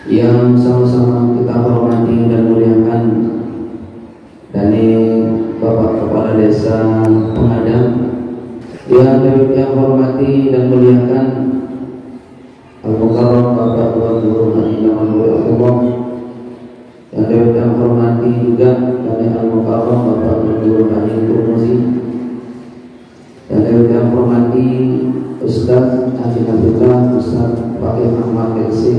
yang sama-sama kita hormati dan muliakan dari Bapak Kepala Desa Pengadam, yang kita hormati dan muliakan Al-Mukarram Bapak Tuan Guru Haji Allah, yang kita hormati juga dari Al-Mukarram Bapak Tuan Guru Haji Turmuzi, yang kita hormati Ustaz Haji Abdullah, Ustaz Pakir Ahmad Kelsi,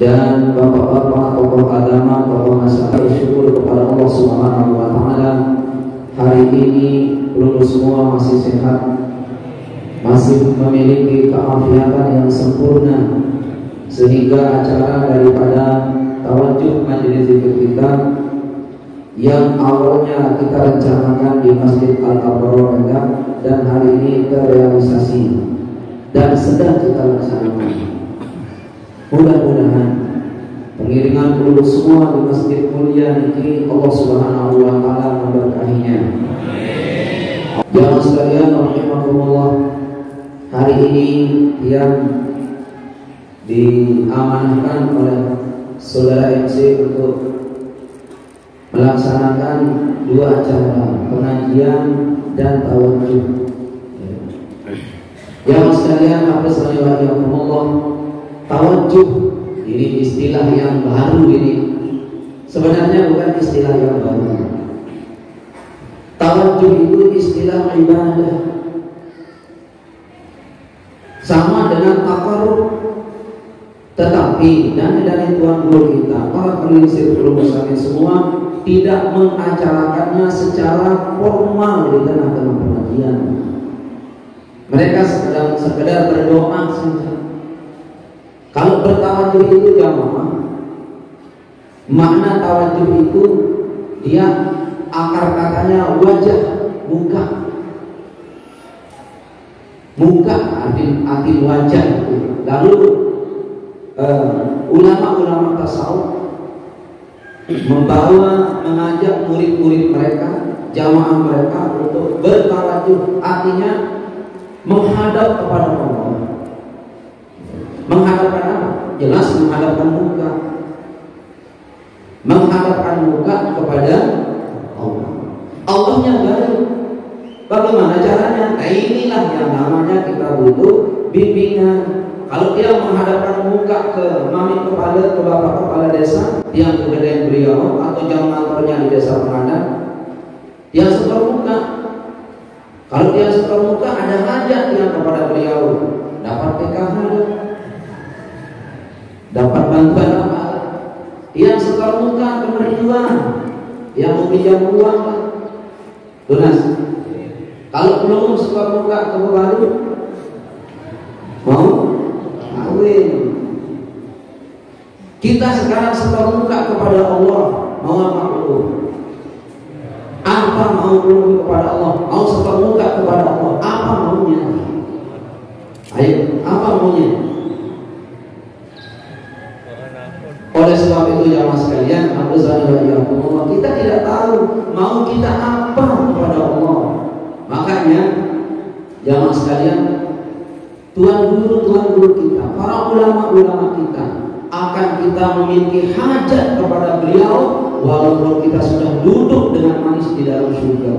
dan bapak-bapak tokoh agama, tokoh masyarakat. Syukur kepada Allah Subhanahu wa Ta'ala, hari ini belum semua masih sehat, masih memiliki keafiatan yang sempurna, sehingga acara daripada tawajuh majelis zikir kita yang awalnya kita rencanakan di Masjid Al-Abrar dan hari ini terrealisasi dan sedang kita laksanakan. Mudah-mudahan pengiringan dulu semua di masjid mulia ini Allah Subhanahu wa Ta'ala memberkahinya. Jamaah sekalian rahimakumullah, hari ini yang diamanahkan oleh saudara MC untuk melaksanakan dua acara pengajian dan tawajuh. Jamaah sekalian rahimakumullah, tawajuh ini istilah yang baru ini. Sebenarnya bukan istilah yang baru. Tawajuh itu istilah ibadah, sama dengan takarrub. Tetapi dari Tuan Guru kita, para penelisir perusahaan semua tidak mengacarakannya secara formal di tengah-tengah pengajian. Mereka sekedar berdoa saja. Kalau bertawajuh itu jamaah, makna tawajuh itu dia akar katanya wajah, muka. Muka arti wajah. Lalu ulama-ulama tasawuf mengajak murid-murid mereka, jamaah mereka untuk bertawajuh, artinya menghadap kepada Allah. Menghadapkan apa? Jelas menghadapkan muka. Menghadapkan muka kepada Allah. Allahnya gaib. Bagaimana caranya? Nah, inilah yang namanya kita butuh bimbingan. Kalau dia menghadapkan muka ke mami kepala, ke bapak kepala desa yang kegedean beliau atau jam kantornya di desa Pengadam, dia setor muka. Kalau dia setor muka, ada hajat yang kepada beliau, dapat PKH, dapat bantuan apa? Yang setor muka kemerduan, yang meminjam uang lah. Tunas. Kalau belum setor muka ke baru, mau kawin. Kita sekarang setor muka kepada Allah, mau apa dulu? Apa mau dulu kepada Allah? Mau setor muka kepada Allah? Apa maunya? Ayo, apa maunya? Oleh sebab itu jamaah sekalian, kita tidak tahu mau kita apa kepada Allah. Makanya jamaah sekalian, tuan guru kita, para ulama kita akan kita memiliki hajat kepada beliau walaupun kita sudah duduk dengan manis di dalam surga.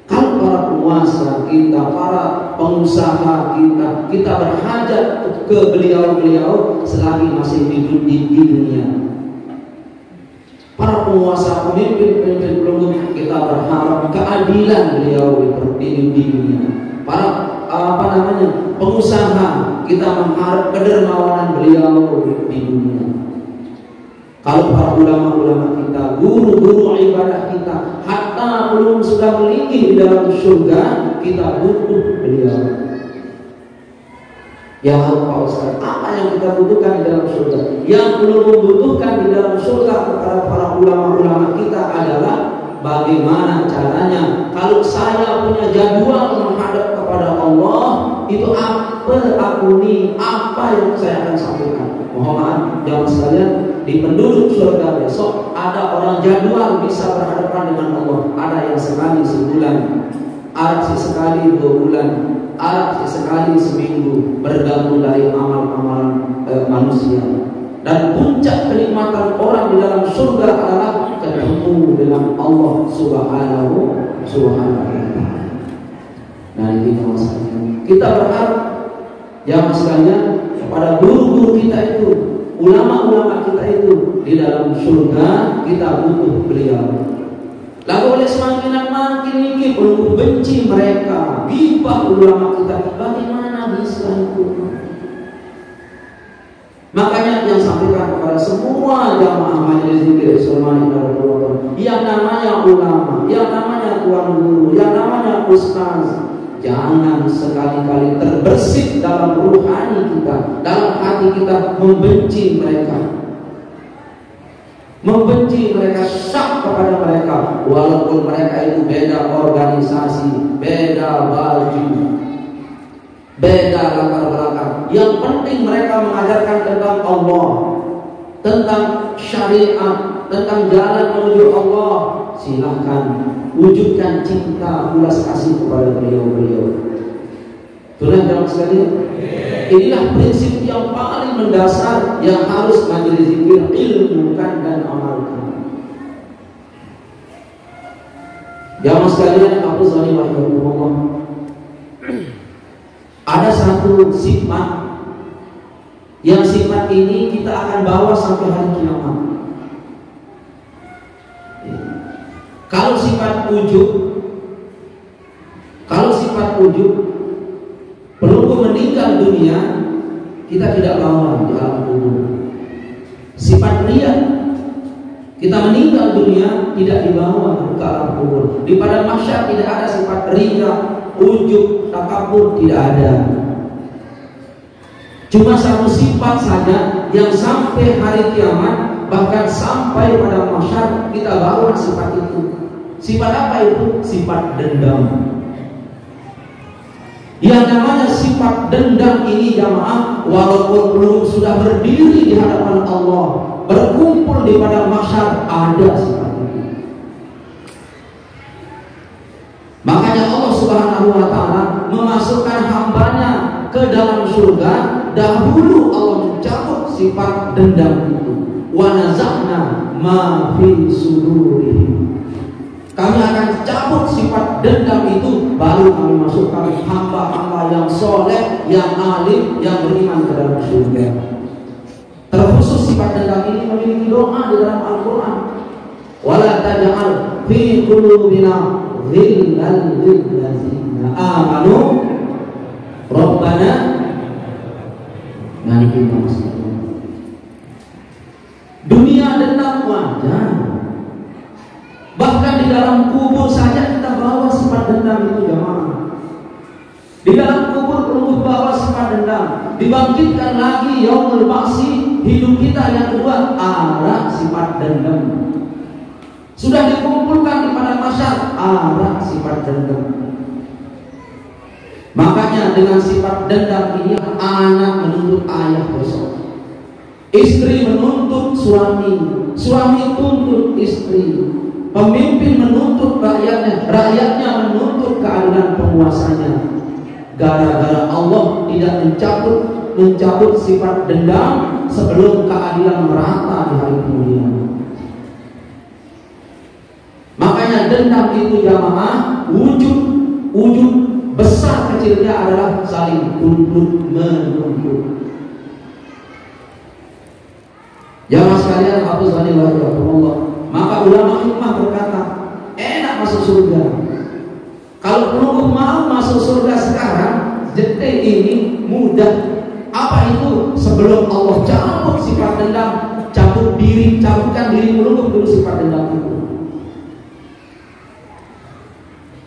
Kalau para penguasa kita, para pengusaha kita berhajat ke beliau selagi masih hidup di dunia. Para penguasa, pemimpin kita berharap keadilan beliau di dunia. Para pengusaha kita mengharap kedermawanan beliau di dunia. Kalau para ulama-ulama kita, guru-guru ibadah kita, hatta belum sudah melingkih di dalam surga, kita butuh beliau. Ya Pak Ustaz, apa yang kita butuhkan di dalam surga? Yang belum membutuhkan di dalam surga kepada para ulama-ulama kita adalah bagaimana caranya kalau saya punya jadwal menghadap kepada Allah, itu apa apa yang saya akan sampaikan. Mohon maaf jamaah sekalian, di penduduk surga besok ada orang jadwal bisa berhadapan dengan Allah. Ada yang sekali sebulan, ada sekali 2 bulan, Arab sekali seminggu bergabung dari amal-amalan manusia. Dan puncak kenikmatan orang di dalam surga adalah ketemu dengan Allah Subhanahu wa Ta'ala. Nah ini maksudnya. Kita berharap ya mas sekalian kepada guru-guru kita itu, ulama-ulama kita itu di dalam surga kita butuh beliau. Lalu oleh semakin ini perlu benci mereka, gibah ulama kita, bagaimana bisa itu? Makanya yang sampaikan kepada semua jamaah majelis zikir Islamani yang namanya ulama, yang namanya tuan guru, yang namanya ustaz, jangan sekali-kali terbersih dalam ruhani kita, dalam hati kita membenci mereka. Membenci mereka, syak kepada mereka, walaupun mereka itu beda organisasi, beda baju, beda latar belakang. Yang penting mereka mengajarkan tentang Allah, tentang syariat, tentang jalan menuju Allah. Silahkan wujudkan cinta, ulas kasih kepada beliau-beliau. Tuhan jamaah sekalian, inilah prinsip yang paling mendasar yang harus majelis zikir ilmukan dan amalkan. Jamaah sekalian, aku zani wahyakumullah. Ada satu sifat yang sifat ini kita akan bawa sampai hari kiamat. Kalau sifat ujub, pelunggu meninggal dunia kita tidak bawa di alam kubur. Sifat riya, kita meninggal dunia tidak dibawa ke alam kubur. Di padang mahsyar tidak ada sifat riya, ujub, takabur, tidak ada. Cuma satu sifat saja yang sampai hari kiamat, bahkan sampai pada mahsyar kita bawa sifat itu. Sifat apa itu? Sifat dendam. Yang namanya sifat dendam ini jamaah, walaupun belum sudah berdiri di hadapan Allah, berkumpul di padang mahsyar, ada sifat itu. Makanya Allah Subhanahu wa Ta'ala memasukkan hambanya ke dalam surga. Dahulu Allah mencabut sifat dendam itu. Wa naza'na ma fi sudurihim. Kami akan cabut sifat dendam itu, baru kami masukkan hamba-hamba yang soleh, yang alim, yang beriman ke dalam surga. Terkhusus sifat dendam ini memiliki doa di dalam Al-Quran. Wala taj'al fi qulubina ghillan lil ladzina amanu rabbana. Nah ini maksudnya. Dunia dendam wajar. Bahkan di dalam kubur saja kita bawa sifat dendam itu jamaah. Di dalam kubur perlu bawa sifat dendam. Dibangkitkan lagi yaumul ba'si, hidup kita yang kedua, ada sifat dendam. Sudah dikumpulkan di padang mahsyar, ada sifat dendam. Makanya dengan sifat dendam ini, anak menuntut ayah besok, istri menuntut suami, suami tuntut istri, pemimpin menuntut rakyatnya, rakyatnya menuntut keadilan penguasanya. Gara-gara Allah tidak mencabut sifat dendam sebelum keadilan merata di hari kemudian. Makanya dendam itu jamaah, wujud besar kecilnya adalah saling tuntut menuntut. Jamaah sekalian, aku saling Allah. Maka ulama hikmah berkata, enak masuk surga. Kalau pelungguh mau masuk surga sekarang, jete ini mudah. Apa itu? Sebelum Allah cabut sifat dendam, cabutkan diri pelungguh dulu sifat dendam itu.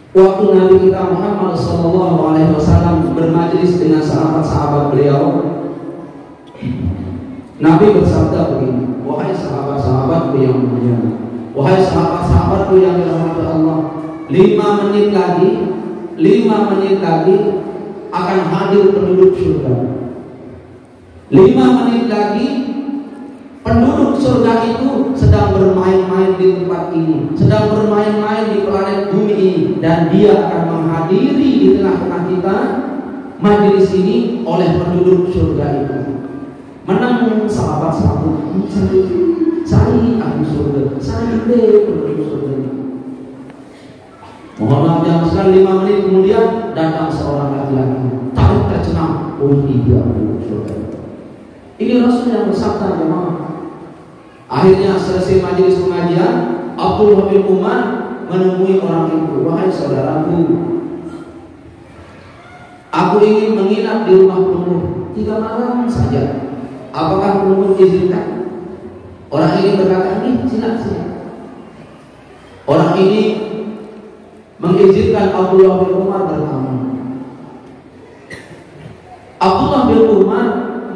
Waktu Nabi kita Muhammad SAW bermajlis dengan sahabat-sahabat beliau, Nabi bersabda begini, wahai sahabat-sahabatku yang mulia, wahai sahabat-sahabatku yang dirahmati Allah, 5 menit lagi akan hadir penduduk surga. 5 menit lagi penduduk surga itu sedang bermain-main di tempat ini, sedang bermain-main di planet bumi ini, dan dia akan menghadiri di tengah-tengah kita majelis ini oleh penduduk surga itu. Menang sahabat-sahabat, saya ahli surga, saya penduduk surga. Mohon maaf yang sekali 5 menit kemudian datang seorang laki-laki, tarik tercengang, oh ini dia penduduk surga. Ini Rasul yang bersabda jemaah. Akhirnya selesai majelis pengajian, Abdullah bin Umar menemui orang itu, wahai saudaraku, aku ingin menginap di rumah pelungguh 3 malam saja. Apakah pelungguh izinkan? Orang ini berkata, silakan. Orang ini mengizinkan Abdullah bin Umar bertamu. Abdullah bin Umar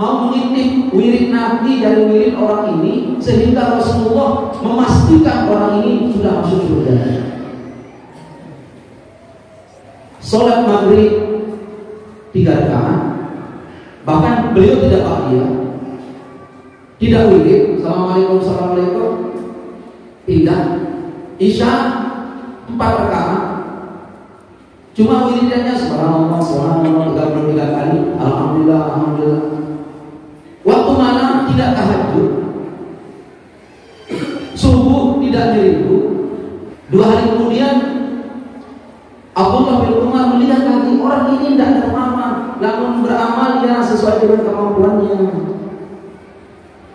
mau mengintip wirid Nabi dari wirid orang ini, sehingga Rasulullah memastikan orang ini sudah masuk surga. Sholat maghrib 3 rakaat, bahkan beliau tidak baqiyah, tidak wirid, assalamualaikum, tidak. Isya 4 rakaat, cuma wiridannya subhanallah 33 kali, alhamdulillah. Waktu malam tidak tahajud, subuh tidak diriku. 2 hari kemudian Abdullah bin Umar melihat lagi orang ini tidak beramal, namun beramal dia sesuai dengan kemampuannya.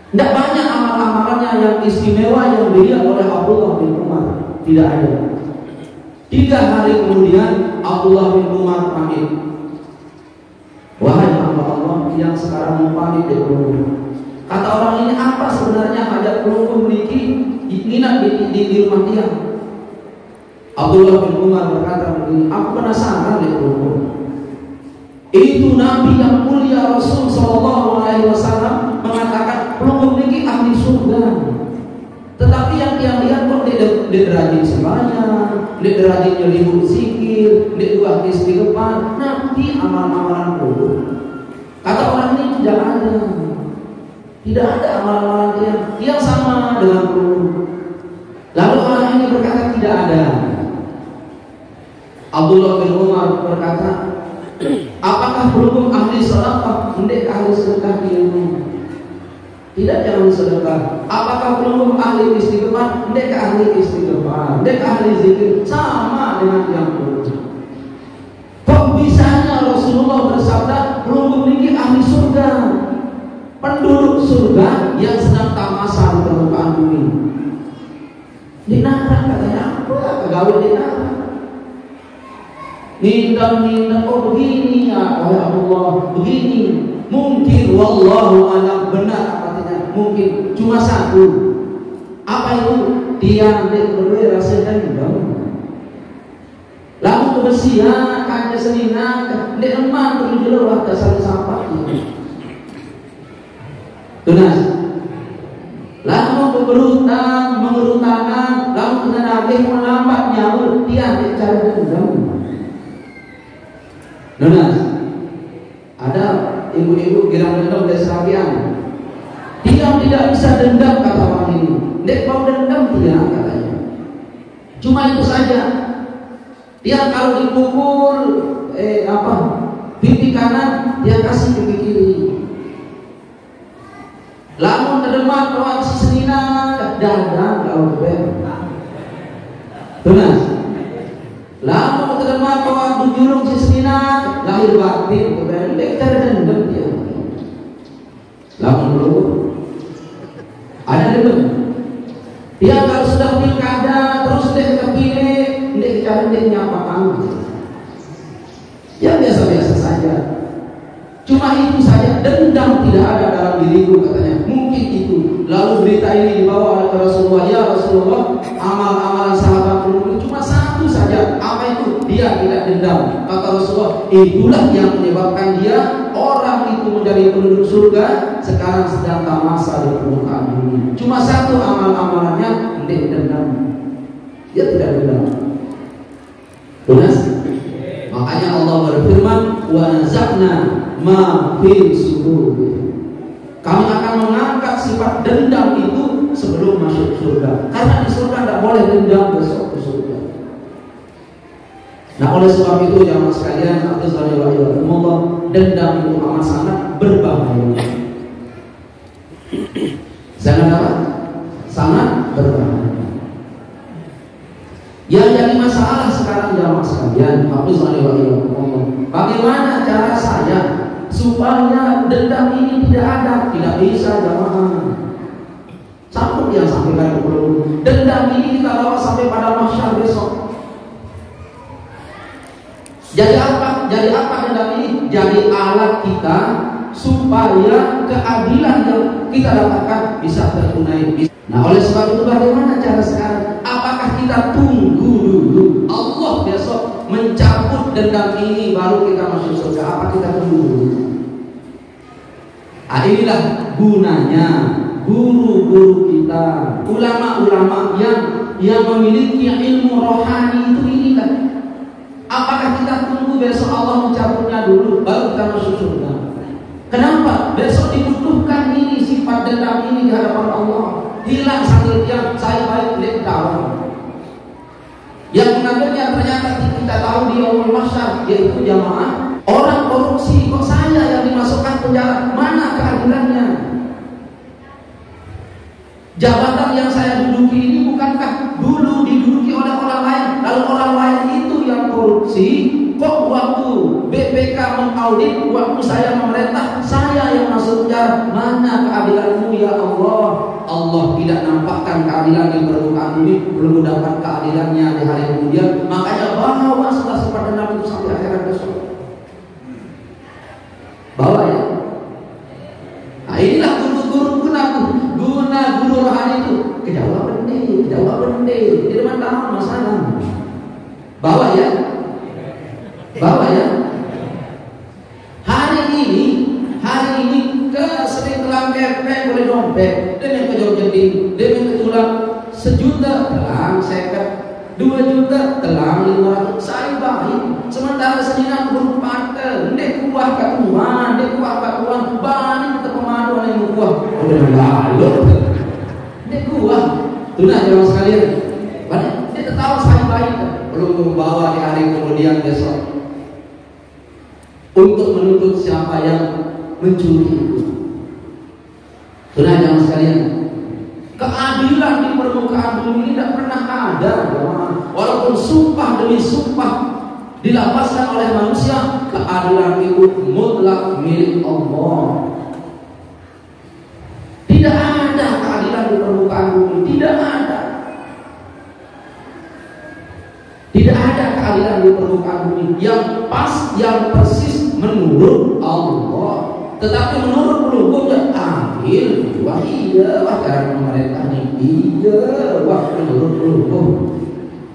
Tidak banyak amal-amalannya yang istimewa yang dilihat oleh Abdullah bin Umar, tidak ada. 3 hari kemudian Abdullah bin Umar pamit, wahai hamba Allah yang sekarang mau pamit di pelungguh. Kata orang ini, apa sebenarnya hajat pelungguh memiliki nginap di rumah dia? Abdullah bin Umar berkata begini, aku penasaran di pelungguh. Itu Nabi yang mulia Rasul Sallallahu Alaihi Wasallam mengatakan pelungguh memiliki ahli surga. Tetapi yang dia lihat kok dia rajin sembahyang, dia rajin nyelibut zikir, dia juga istighfar. Nanti amal-amalan pelungguh. Kata orang ini tidak ada. Tidak ada amalan-amalan yang sama dengan pelungguh. Lalu orang ini berkata tidak ada. Abdullah bin Umar berkata, apakah pelungguh ahli sedekah? Ndek ahli sedekah dia. Tidak, jangan sedekah. Apakah pelungguh ahli istighfar? Ndek ahli istighfar. Ndek ahli zikir. Sama dengan yang pelungguh. Kok bisanya Rasulullah bersabda pelungguh memiliki ahli surga, penduduk surga yang sedang tamasa di permukaan bumi? Dinarang katanya, apa gawe dinarang? Nindang, oh begini ya, oleh Allah begini. Mungkin wallahu a'lam, benar katanya, mungkin cuma satu. Apa itu? Tiang dek berwe rasa dendam. Lalu kebersihan kanya senina dek emak tujuh lewat dasar sampah. Tunas. Lalu berhutang, mengerutangan, lalu kena nagih melambat nyawa, tiang dek cara dendam. Tunas. Ada ibu-ibu girang dendam dari serapian. Dia tidak bisa dendam kata orang ini. Dek mau dendam dia katanya. Cuma itu saja. Dia kalau dipukul pipi kanan dia kasih pipi kiri. Lalu terdemak kalau si senina dadang kalau ber. Tunas. Lalu terdemak kalau jurung si senina lahir batin ber. Dek terdendam dia. Lalu dulu ada dendam. Dia kalau sudah pilkada terus dia kepilih, dia cari dia nyapa kamu. Ya biasa-biasa saja. Cuma itu saja, dendam tidak ada dalam diriku katanya. Mungkin itu. Lalu berita ini dibawa oleh Rasulullah. Ya Rasulullah, amal-amalan sahabat dulu cuma satu saja. Apa itu? Dia tidak dendam. Kata Rasulullah, itulah yang menyebabkan dia orang itu menjadi penduduk surga sekarang sedang tamasa di permukaan bumi. Cuma satu amal-amalannya, dia dendam. Dia tidak dendam. Tunas. Makanya Allah berfirman, wa nazakna ma fi sudur. Kami akan mengangkat sifat dendam itu sebelum masuk surga. Karena di surga tidak boleh dendam besok ke surga. Nah oleh sebab itu jamaah sekalian, dendam itu amat sangat berbahaya. Sangat apa? Sangat berbahaya. Yang jadi masalah sekarang jamaah sekalian, bagaimana cara saya supaya dendam ini tidak ada? Tidak bisa jamaah. Satu yang sampaikan dulu, dendam ini kita bawa sampai pada mahsyar besok. Jadi apa? Jadi apa dendam ini? Jadi alat kita supaya keadilan yang kita dapatkan bisa tertunai. Nah, oleh sebab itu bagaimana cara sekarang? Apakah kita tunggu dulu Allah besok mencabut dendam ini baru kita masuk surga? Apa kita tunggu dulu? Inilah gunanya guru-guru kita, ulama-ulama yang memiliki ilmu rohani itu inilah. Apakah kita tunggu besok Allah mencabutnya dulu baru kita masuk surga? Kenapa? Besok dibutuhkan ini sifat dendam ini di hadapan Allah. Hilang sambil diam, saya baik tidak tahu. Yang mengambilnya ternyata kita tahu di yaumul mahsyar, yaitu jamaah orang korupsi. Kok saya yang dimasukkan penjara? Mana keadilannya? Jabatan yang saya duduki ini bukankah dulu diduduki oleh orang lain? Lalu orang lain itu yang korupsi, kok waktu BPK mengaudit, waktu saya memerintah, saya yang masuk penjara? Mana keadilanmu ya Allah? Allah tidak nampakkan keadilan di permukaan bumi, belum dapat keadilannya di hari kemudian. Makanya bawa sifat dendam itu sampai akhirat besok. Bawa ya. Nah, inilah guna guru rohani itu. Kejawab bende, di depan tamu masalah. Bawa ya. Hari ini sering telang kepek boleh dompet, dengan kejauh jadi, dengan ketulang 1 juta telang seket, 2 juta telang 500. Saya baik. Sementara senina berpata, dek kuah katuan, bani kita pemadu yang kuah. Udah lalu, dek kuah. Tuna jamaah sekalian. Bani, dia tahu saya baik. Belum membawa di hari kemudian besok untuk menuntut siapa yang mencuri itu. Tuna jamaah sekalian. Keadilan di permukaan bumi ini tidak pernah ada. Walaupun sumpah demi sumpah dilapaskan oleh manusia, keadilan itu mutlak milik Allah. Tidak ada keadilan di permukaan bumi, tidak ada. Tidak ada keadilan di permukaan bumi yang pas, yang persis menurut Allah. Tetapi menurut hukumnya adil. Wah iya, wah cara pemerintah ini iya, wah menurut hukum.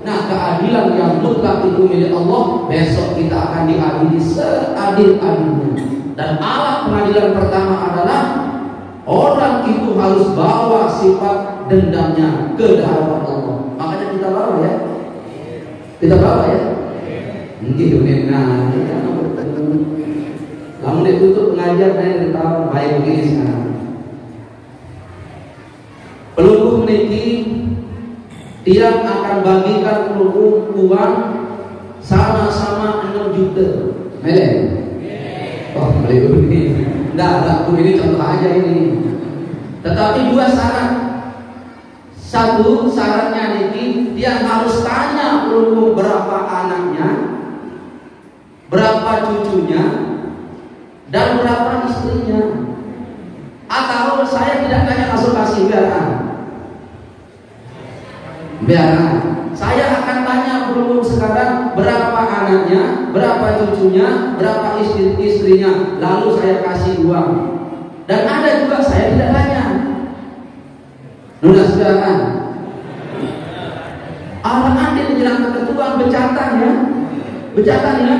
Nah, keadilan yang mutlak itu milik Allah. Besok kita akan diadili seadil-adilnya. Dan alat pengadilan pertama adalah orang itu harus bawa sifat dendamnya ke hadapan Allah. Makanya kita bawa ya. Kita bawa ya. Mungkin benar. Kamu ditutup pengajar saya tahu baik begini sekarang. Pelunggu meniki dia akan bagikan pelunggu uang sama-sama 6 juta. Mele? Oh, beli begini. Enggak, ini contoh aja ini. Tetapi 2 syarat. 1 syaratnya niki dia harus tanya pelunggu berapa anaknya, berapa cucunya, dan berapa istrinya. Atau saya tidak tanya langsung kasih biaran. Saya akan tanya belum sekarang berapa anaknya, berapa cucunya, berapa istrinya, lalu saya kasih uang. Dan ada juga saya tidak tanya. Lunas silakan. Arahan dia menjelang ketentuan becatan ya.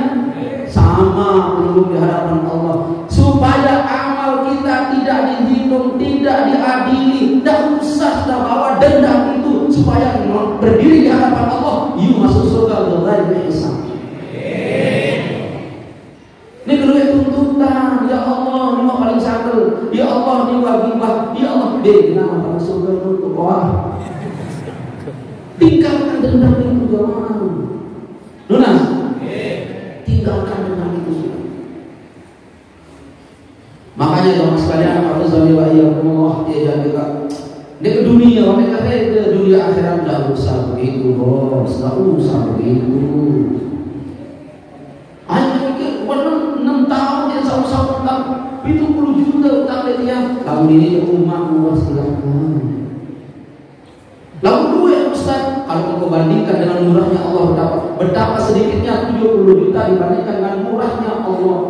Sama belum di hadapan Allah, supaya amal kita tidak dihitung, tidak diadili. Tidak usah kita bawa dendam itu, supaya berdiri di hadapan Allah, you masuk surga bighairi hisab. Ini kedua tuntutan. Ya Allah, ini mau paling satu. Ya Allah, ini wajibah. Ya Allah, nama paling surga untuk Allah. Tinggalkan dendam itu jamaah. Lunas. tinggalkan dendam itu. Makanya kalau sekalian aku zaliwa iyyakumullah dia jaga dia ke dunia, mereka ke dunia akhirat tidak usah begitu bos, tidak usah begitu. Hanya mikir 6 tahun dia sama-sama utang 70 juta utang dia. Tahun ini rumah luas silakan. Lalu duit Ustaz, kalau kau bandingkan dengan murahnya Allah betapa sedikitnya 70 juta dibandingkan dengan murahnya Allah.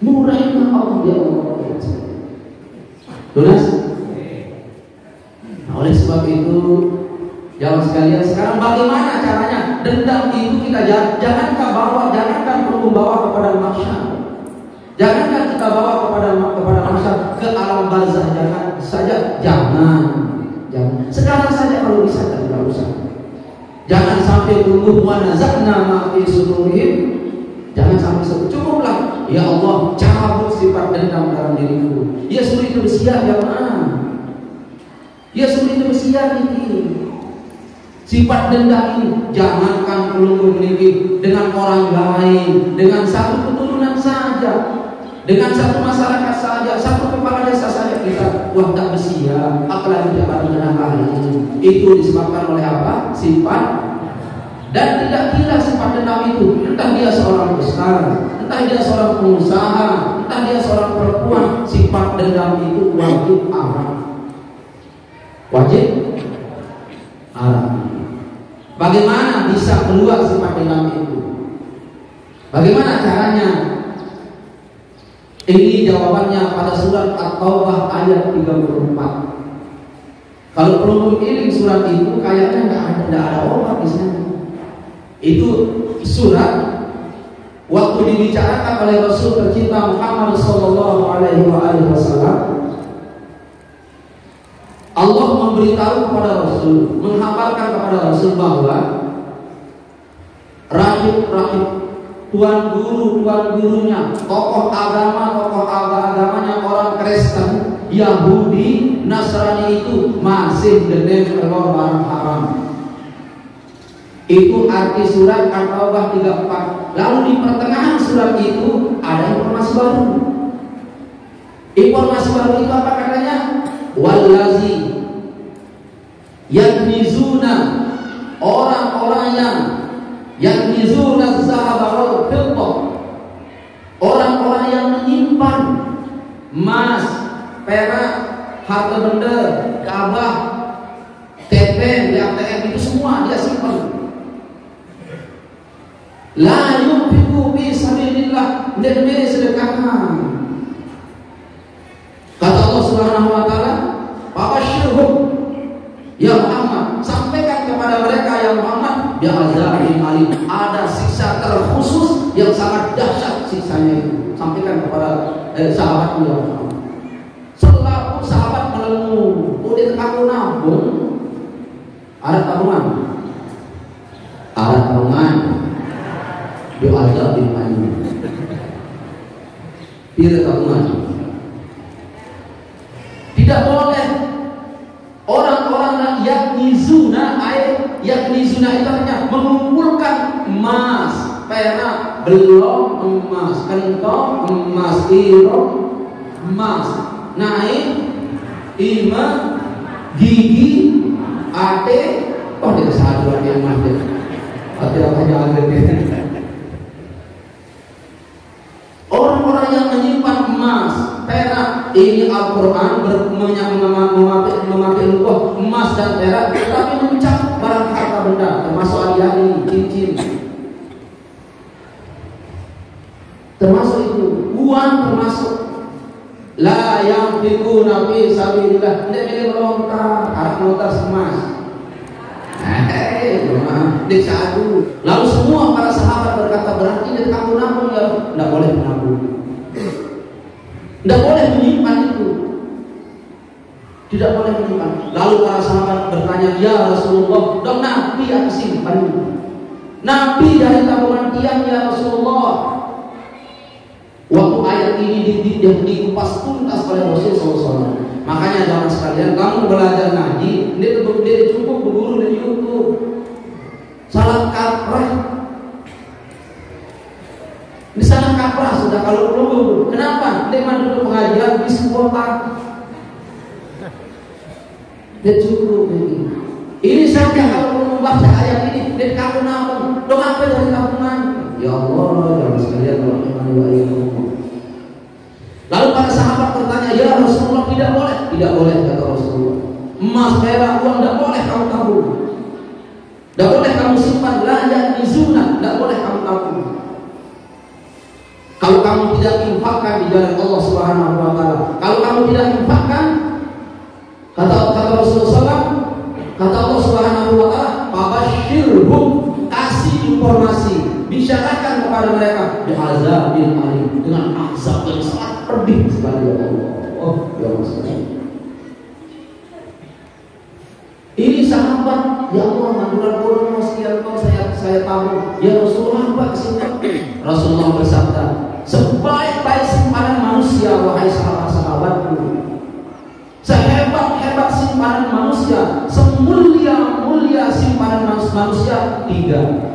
Murahnya Allah ya Allah. Tunas. Nah, oleh sebab itu jawab sekalian, sekarang bagaimana caranya dendam itu kita jangankan perlu bawa kepada masyarakat. Jangankan kita bawa kepada masyarakat ke alam barzah, jangan. Sekarang saja kalau bisa tidak usah. Jangan sampai tunggu wa nazakna ma fi sudurihim. Jangan sampai cukuplah. Ya Allah, cabut sifat dendam dalam diriku. Ya sulit itu bersiap jamaah. Ya sulit itu bersiap ini. Sifat dendam ini jangankan perlu memiliki dengan orang lain, dengan satu keturunan saja, dengan satu masyarakat saja, satu kepala desa saja kita tak bersiap, apalagi tidak dengan lain. Itu disebabkan oleh apa? Sifat. Dan tidak gila sifat dendam itu. Entah dia seorang besar, entah dia seorang pengusaha, entah dia seorang perempuan, sifat dendam itu wajib arah. Wajib arah. Bagaimana bisa keluar sifat dendam itu? Bagaimana caranya? Ini jawabannya pada surat At-Taubah ayat 34. Kalau perlu ini surat itu kayaknya tidak ada obat di sana. Itu surat waktu dibicarakan oleh Rasul tercinta Muhammad sallallahu alaihi wasallam. Allah memberitahu kepada Rasul, menghabarkan kepada Rasul bahwa rahib-rahib, tuan gurunya, tokoh agamanya orang Kristen, Yahudi, Nasrani itu masih dendam keluar barang haram. Itu arti surat At-Taubah 34. Lalu di pertengahan surat itu ada informasi baru. Informasi baru itu apa katanya? Wallazi yaknizuna, orang-orang yang yaknizuna zahaba wal fiddah, orang-orang yang menyimpan emas, perak, harta benda, Ka'bah, TP, ATM itu semua dia simpan. La yunfiqu fi sabilillah, demi sedekahkan. Kata Allah Subhanahu wa taala, "Fabashshirhum ya Muhammad, sampaikan kepada mereka ya Muhammad, bi azabin alim, ada siksa terkhusus yang sangat dahsyat siksanya itu." Sampaikan kepada sahabatmu ya Muhammad. Selalu sahabat melenung, udah aku nabung. Ada tabungan. Doa bin alim. Tidak tabungan. Tidak boleh orang-orang yaknizuna itu artinya mengumpulkan emas, perak, belum emas, kentong emas, irok emas, naik, gigi, ate, dia satu lagi yang mati. Apa jangan orang-orang yang menyimpan emas, perak, ini Al-Quran memakai lupa emas dan perak, tetapi mencap barang harta benda, termasuk alih-alih, cincin, termasuk itu, uang termasuk. La yang fikuna fi sabilillah, tidak boleh melontar, harus melontar emas. Lalu semua para sahabat berkata, berarti dia kamu nabung ya? Tidak boleh menabung, tidak boleh menyimpan itu, tidak boleh menyimpan. Lalu para sahabat bertanya, ya Rasulullah, dong Nabi yang simpan, Nabi dari tabungan tiang ya Rasulullah. Waktu ayat ini dikupas tuntas oleh Rasulullah SAW. Makanya jangan sekalian kamu belajar ngaji, dia cukup berguru di YouTube. Salat kaprah. kaprah sudah kalau belum. Kenapa? Tema dulu pengajian bis kota. Dia cukup ini. Ini saja kalau membaca ayat ini, dan kamu nabung, lo apa dari tabungan? Ya Allah, jangan sekalian kalau iman ayat. Lalu para sahabat bertanya, ya Rasulullah, tidak boleh. Tidak boleh, kata Rasulullah. Emas, perak, uang tidak boleh kamu tabung. Tidak boleh kamu simpan, layak mizuna, tidak boleh kamu tabung. Kalau kamu tidak infakkan di jalan Allah Subhanahu wa taala, kalau kamu tidak infakkan, kata Rasulullah SAW, kata Allah Subhanahu wa taala, "Fabasyirhum", kasih informasi, bicarakan kepada mereka bi'azabil alim, dengan azab yang sangat pedih sekali ya Allah. Oh, ya Allah. Ini sahabat, ya Allah, manduran kurun sekian kau saya tahu. Ya Rasulullah, apa kesimpulan? Rasulullah bersabda, sebaik-baik simpanan manusia, wahai sahabat-sahabatku, sehebat-hebat simpanan manusia, semulia-mulia simpanan manusia, 3.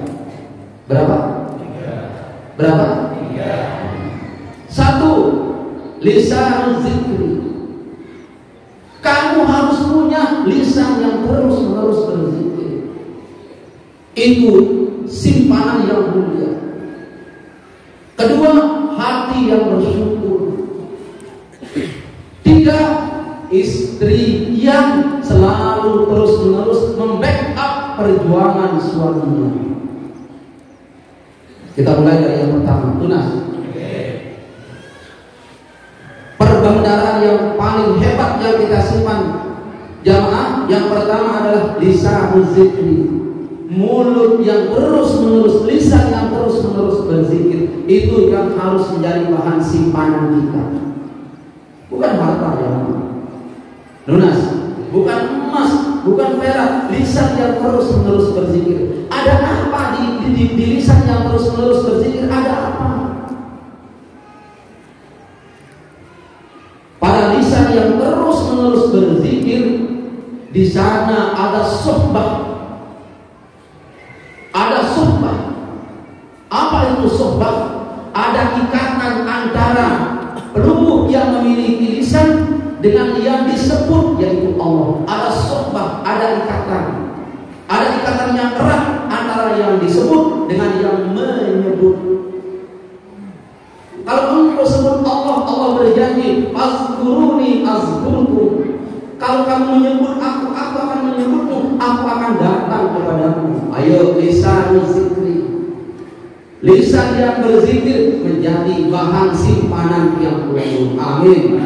Berapa? 3. Berapa? 3. 1. Lisan zikri. Kamu harus punya lisan yang terus-menerus berzikir. Itu simpanan yang mulia. Kedua, hati yang bersyukur. 3, istri yang selalu terus-menerus membackup perjuangan suaminya. Kita mulai dari yang pertama, tunas. Perbendaharaan yang paling hebat yang kita simpan jamaah, yang pertama adalah lisan zikri. Mulut yang terus-menerus, lisan yang terus-menerus berzikir, itu yang harus menjadi bahan simpanan kita. Bukan harta yang lunas, bukan emas, bukan perak, lisan yang terus-menerus berzikir. Ada apa di lisan yang terus-menerus berzikir? Ada apa? Pada lisan yang terus-menerus berzikir, di sana ada sohbah. Ada sohbah. Apa itu sohbah? Ada ikatan antara pelupuk yang memiliki lisan dengan yang disebut, yaitu Allah. Ada sohbah, ada ikatan. Ada ikatan yang erat antara yang disebut dengan yang menyebut. Kalau engkau sebut Allah, Allah berjanji, "Azkuruni azkurkum." Kalau kamu menyebut aku akan menyebutmu, aku akan datang kepadamu. Ayo, lisan zikri. Lisan yang berzikir menjadi bahan simpanan yang penuh. Amin.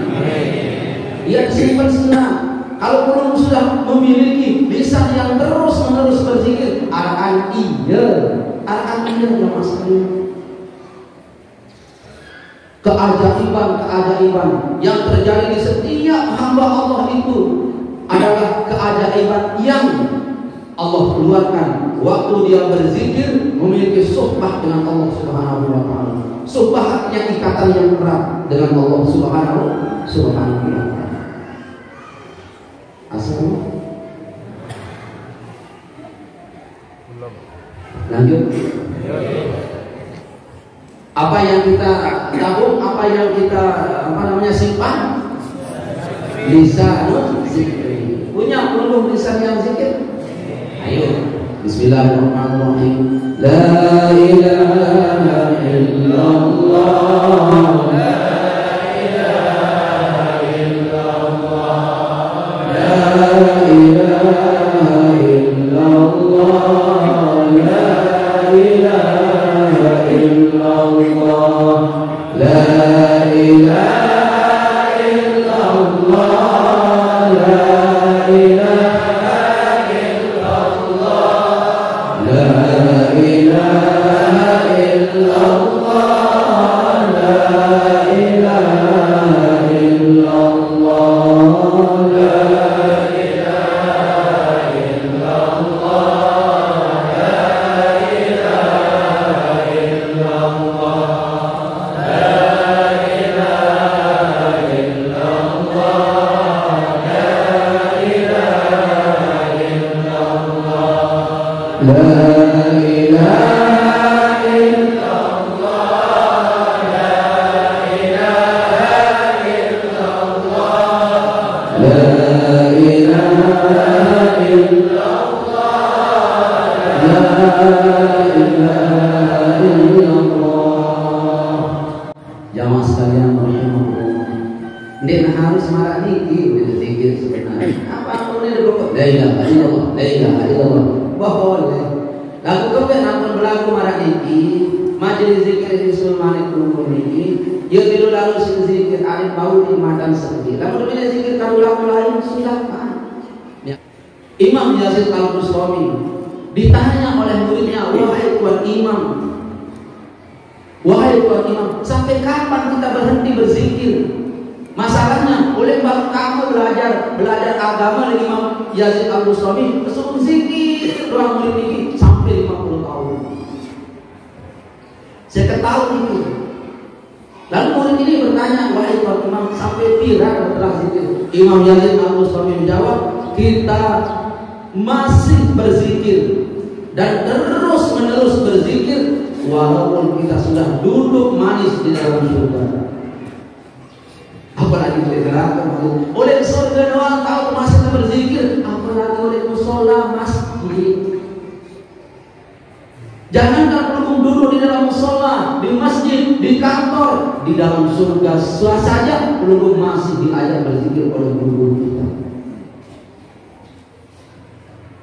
Ia simpan senang. Kalau belum sudah memiliki lisan yang terus-menerus berzikir, arahan iya yang masalah. Keajaiban yang terjadi di setiap hamba Allah itu adalah keajaiban yang Allah keluarkan waktu dia berzikir, memiliki suhbah dengan Allah Subhanahu wa taala. Suhbah artinya ikatan yang erat dengan Allah Subhanahu wa taala. Asal lanjut. Apa yang kita tabung, apa yang kita simpan? Lisan zikri. Punya belum lisan yang zikir? Ayo, bismillahirrahmanirrahim. La ilaha illallah. La ilaha illallah. La ilaha illallah. La ilaha illallah. La ilaha illallah. La ilaha illallah. La ilaha illallah. La ilaha illallah. La ilaha illallah. La ilaha illallah. ilaha illallah. Jamaah sekalian rahimahullah, dia harus marah niki bila zikir sebenarnya. Apa pun dia berkata la ilaha illallah, la ilaha illallah. Wah boleh. Lalu kemudian akan berlaku marah niki majelis zikir Sulaiman itu niki. Ya bila lalu zikir ada bau di mata sendiri. Lalu bila zikir kalau lalu lain silakan. Ya. Imam Yazid Al-Bustami ditanya oleh muridnya, wahai tuan imam, wahai tuan imam, sampai kapan kita berhenti berzikir? Masalahnya, oleh baru kamu belajar agama dari Imam Yazid Al-Bustami, kesuruh zikir doang murid ini sampai 50 tahun. Saya ketahui itu. Lalu murid ini bertanya, wahai tuan imam, sampai pira telah zikir? Imam Yazid Al-Bustami menjawab, kita masih berzikir dan terus menerus berzikir walaupun kita sudah duduk manis di dalam surga. Apalagi oleh neraka, oleh surga doang tahu masih berzikir, apalagi oleh musola masjid. Jangankan belum duduk di dalam musola, di masjid, di kantor, di dalam surga saja belum masih diajak berzikir oleh guru kita.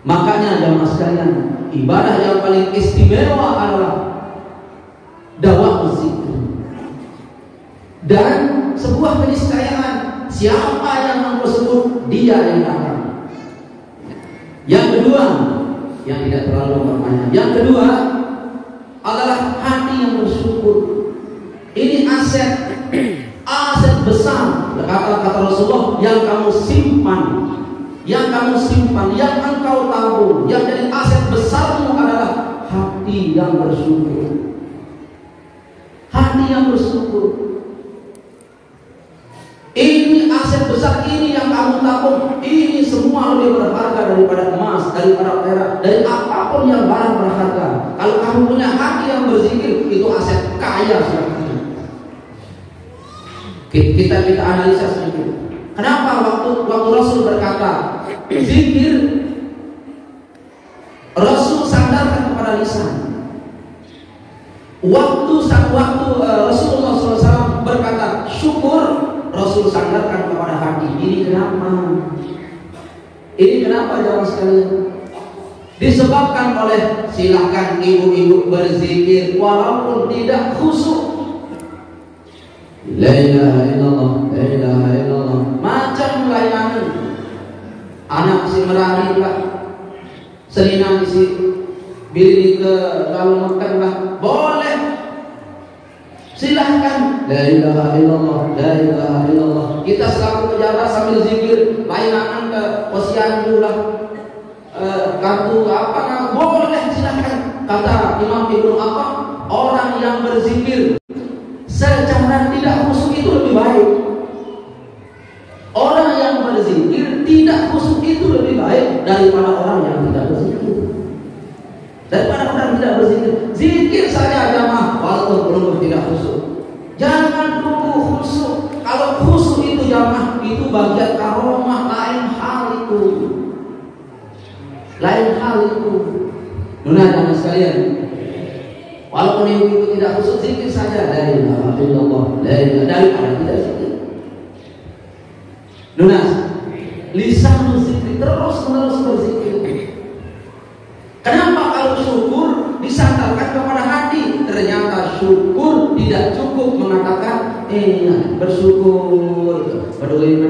Makanya jamaah sekalian, ibadah yang paling istimewa adalah dakwah zikir. Dan sebuah keniscayaan, siapa yang tersebut dia yang datang. Yang kedua, yang tidak terlalu bertanya. Yang kedua adalah hati yang bersyukur. Ini aset besar. Kata Rasulullah, yang kamu simpan, yang engkau tabung, yang jadi aset besarmu adalah hati yang bersyukur. Hati yang bersyukur. Ini aset besar ini yang kamu tabung. Ini semua lebih berharga daripada emas, daripada perak, dari apapun yang barang berharga. Kalau kamu punya hati yang berzikir, itu aset kaya seperti itu. Kita analisa sedikit. Kenapa waktu Rasul berkata zikir, Rasul sandarkan kepada lisan. Waktu Rasulullah SAW berkata syukur, Rasul sandarkan kepada hati. Ini kenapa jamaah sekalian? Disebabkan oleh, silakan ibu-ibu berzikir walaupun tidak khusyuk. La ilaha illallah, la ilaha illallah. Macam melayani anak si merari lah, selinang si bili ke dalam makan lah, boleh. Silahkan. La ilaha illallah, la ilaha illallah. Kita selalu pejabat sambil zikir, layanan ke posyandu lah, kartu apa, boleh silahkan. Kata Imam Ibnu Abbas, orang yang berzikir secara tidak khusyuk itu lebih baik. Orang yang berzikir tidak khusyuk itu lebih baik daripada orang yang tidak berzikir. Daripada orang tidak berzikir, zikir saja jamaah walaupun belum tidak khusyuk. Jangan tunggu khusyuk. Kalau khusyuk itu jamaah, itu bagian karomah, lain hal itu. Nuna jamaah sekalian, walaupun itu tidak khusyuk, zikir saja. La ilaha illallah, la ilaha, daripada tidak zikir. Nuna, lisan zikir, terus menerus berzikir. Kenapa kalau syukur disandarkan kepada hati? Ternyata syukur tidak cukup mengatakan bersyukur peduli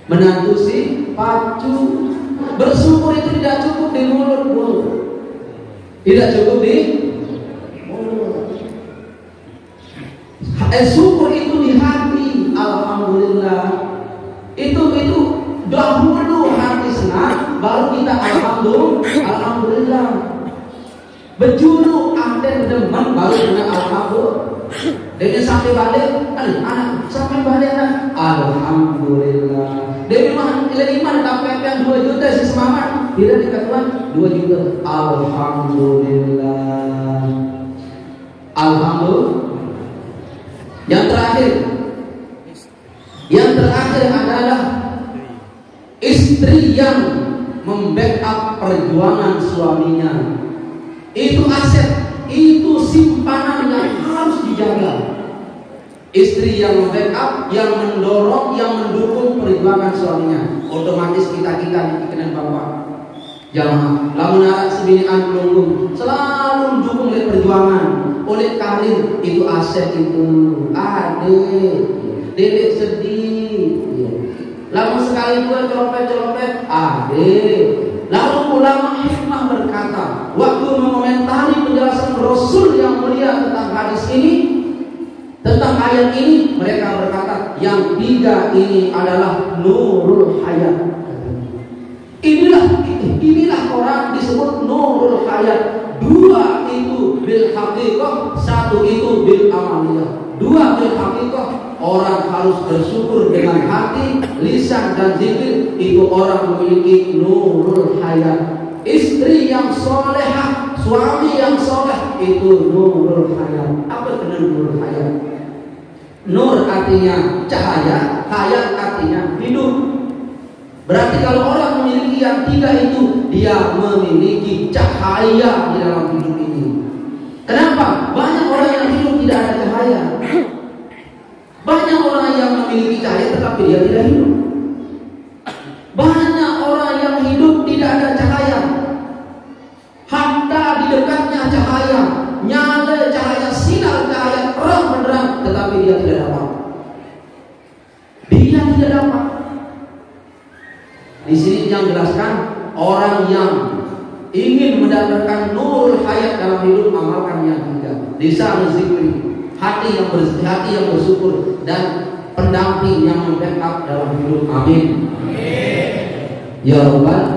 menantu si pacu. Bersyukur itu tidak cukup di mulut, tidak cukup di mulut. Syukur itu di hati. Alhamdulillah. Itu dahulu hati senang, baru kita alhamdulillah. Bejulu anten demen, baru kita alhamdulillah. Dia sampai balik, anak sampai balik lah, alhamdulillah. Dia memang iman dapat yang 2 juta si semangat, dia dikatakan 2 juta, alhamdulillah. Alhamdulillah. Yang terakhir adalah istri yang membackup perjuangan suaminya. Itu aset, itu simpanan yang harus dijaga. Istri yang membackup, yang mendorong, yang mendukung perjuangan suaminya. Otomatis kita dikenain bapak. Jangan, lamun anak sebinian pelunggung selalu dukung oleh perjuangan, oleh karir, itu aset itu. Adik, dedek sedih. Lamun sekali dua celopet, adik. Lalu ulama hikmah berkata, waktu mengomentari penjelasan Rasul yang mulia tentang hadis ini, tentang ayat ini, mereka berkata, yang tiga ini adalah nurul hayat. Inilah orang disebut nurul hayat. Dua itu bil haqiqah, satu itu bil amaliyah. Dua bil haqiqah, orang harus bersyukur dengan hati, lisan dan zikir. Itu orang memiliki nurul hayat. Istri yang solehah, suami yang soleh, itu nurul hayat. Apa itu nurul hayat? Nur artinya cahaya, hayat artinya hidup. Berarti kalau orang memiliki yang tiga itu, dia memiliki cahaya di dalam hidup ini. Kenapa? Banyak orang yang hidup tidak ada cahaya. Banyak orang yang memiliki cahaya tetapi dia tidak hidup. Banyak orang yang hidup tidak ada cahaya. Hatta di dekatnya cahaya, nyala cahaya, sinar cahaya, terang benderang, tetapi dia tidak dapat. Dia tidak dapat. Di sini yang jelaskan, orang yang ingin mendapatkan nur hayat dalam hidup, amalkan yang tiga. Lisan zikri, hati yang bersih, hati yang bersyukur, dan pendamping yang membackup dalam hidup. Amin. Ya Rabbal